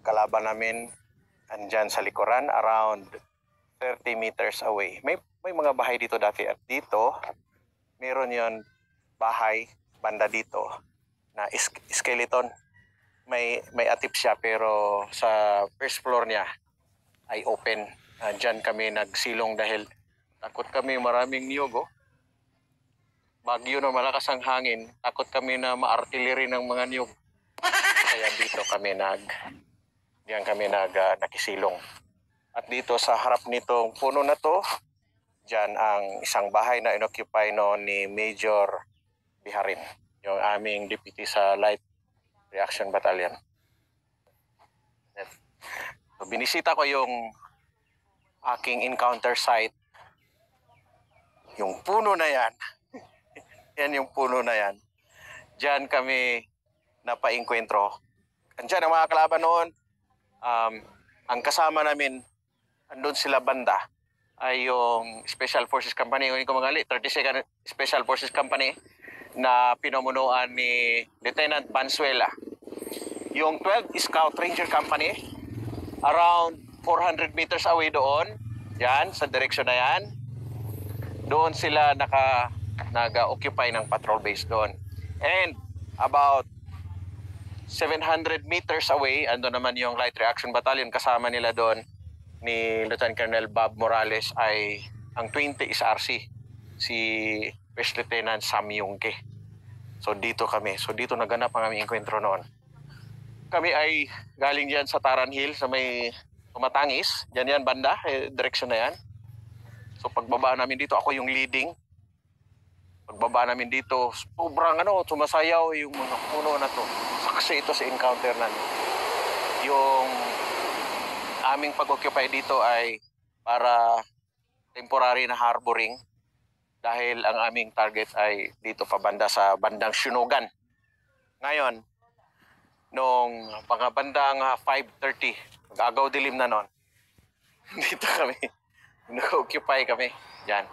kalaban namin andyan sa likuran, around 30 meters away. May mga bahay dito dati at dito, meron yon bahay, banda dito, na skeleton. May atip siya pero sa first floor niya ay open. Diyan kami nagsilong dahil takot kami maraming niyog. Oh. Bagyo na malakas ang hangin. Takot kami na ma-artillery ng mga niyog. Kaya dito kami diyan kami nakisilong. At dito sa harap nitong puno na to, diyan ang isang bahay na inoccupy noon ni Major Biharin, yung aming deputy sa Light Reaction Battalion. So, binisita ko yung aking encounter site. Yung puno na yan, yan yung puno na yan. Diyan kami napainkwentro. Andiyan ang mga kalaban noon. Ang kasama namin, andun sila banda, ay yung Special Forces Company, yung kumagali, 32nd Special Forces Company, na pinamunuan ni Lieutenant Bansuela. Yung 12 Scout Ranger Company, around 400 meters away doon, yan, sa direksyon na yan, doon sila nag-occupy ng patrol base doon. And about 700 meters away, ando naman yung Light Reaction Battalion, kasama nila doon ni Lieutenant Colonel Bob Morales ay ang 20 SRC, si First Lieutenant Sam Yungke. So dito kami, dito naganap ang aming enkwentro noon. Kami ay galing diyan sa Taran Hill, sa may Tumatangis, diyan yan banda, direksyon na yan. So pagbaba namin dito, ako yung leading. Pagbaba namin dito, sobrang sumasayaw yung mga puno na to. Saksi ito sa encounter namin. Yung aming pag-occupy dito ay para temporary na harboring dahil ang aming target ay dito pa banda sa bandang Sunugan. Ngayon, nung mga bandang 5:30, mag-agaw dilim na nun, dito kami, nag-occupy kami. Yan.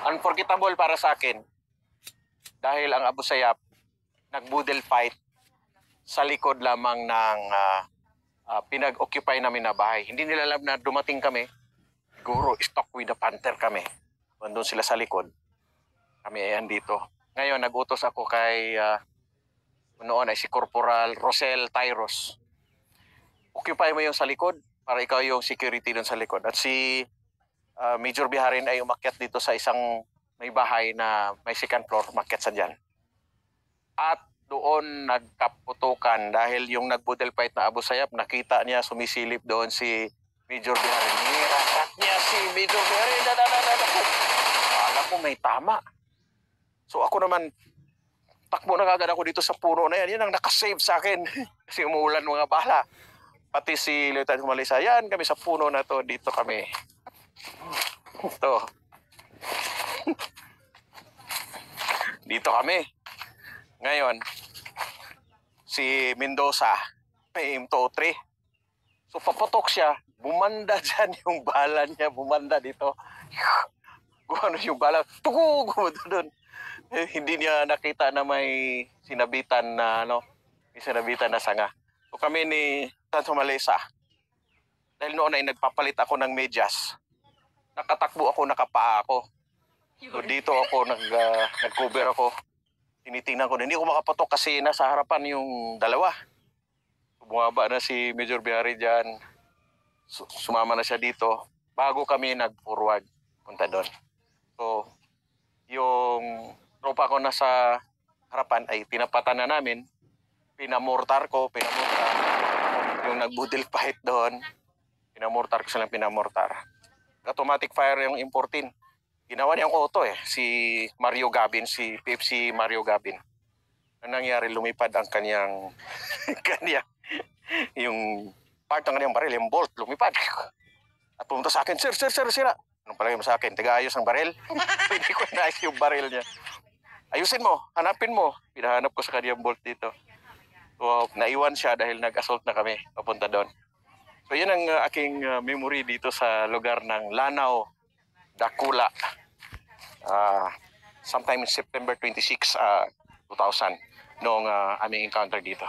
Unforgettable para sa akin dahil ang Abu Sayyaf nag-boodle fight sa likod lamang ng pinag-occupy namin na bahay. Hindi nila alam na dumating kami. Siguro, stock with the panther kami. Nandun sila sa likod. Kami ay andito. Ngayon, nag-utos ako kay noon ay si Corporal Rosel Tyros. Occupy mo yung sa likod para ikaw yung security dun sa likod. At si Major Biharin ay umakyat dito sa isang may bahay na may second floor, umakyat sa dyan. At doon nagkaputukan dahil yung nag-boodle fight na Abu Sayyaf, nakita niya sumisilip doon si Major Biharin. Nirakat niya si Major Biharin. Alam ko may tama. So ako naman, takbo na kagad ako dito sa puno na yan. Yan ang nakasave sa akin. Kasi umuulan mga bala. Pati si Lieutenant Humalisa, yan kami sa puno na to. Dito kami. Ito. Dito kami. Ngayon, si Mendoza, may M203. So paputok siya, bumanda dyan yung bala niya, bumanda dito. Gumano yung bala, tugug doon. Hindi niya nakita na may sinabitan na may sinabitan na sanga. So kami ni Tanto Malesa, dahil noon ay nagpapalit ako ng medyas, nakatakbo ako, nakapaa ako. So dito ako, nag-cover ako. Tinitingnan ko, hindi ko makapatok kasi nasa harapan yung dalawa. Bumaba na si Major Biharin dyan. Sumama na siya dito. Bago kami nag-forward, punta doon. So, yung tropa ko nasa harapan ay tinapatan na namin. Pinamortar. Yung nag-boodle fight doon, pinamortar ko silang pinamortar. Automatic fire yung M14. Ginawa niyang auto si Mario Gabin, si PFC Mario Gabin. Ang nangyari, lumipad ang kanyang, yung part ng kanyang baril, yung bolt, lumipad. At pumunta sa akin, sir, sira. Anong palagay mo sa akin? Taga-ayos ang baril? Hindi ko naayos yung baril niya. Ayusin mo, hanapin mo. Pinahanap ko sa kanyang bolt dito. So, naiwan siya dahil nag-assault na kami papunta doon. So, yun ang aking memory dito sa lugar ng Lanao, Dakula. Sometime in September 26, 2000, noong aming encounter dito.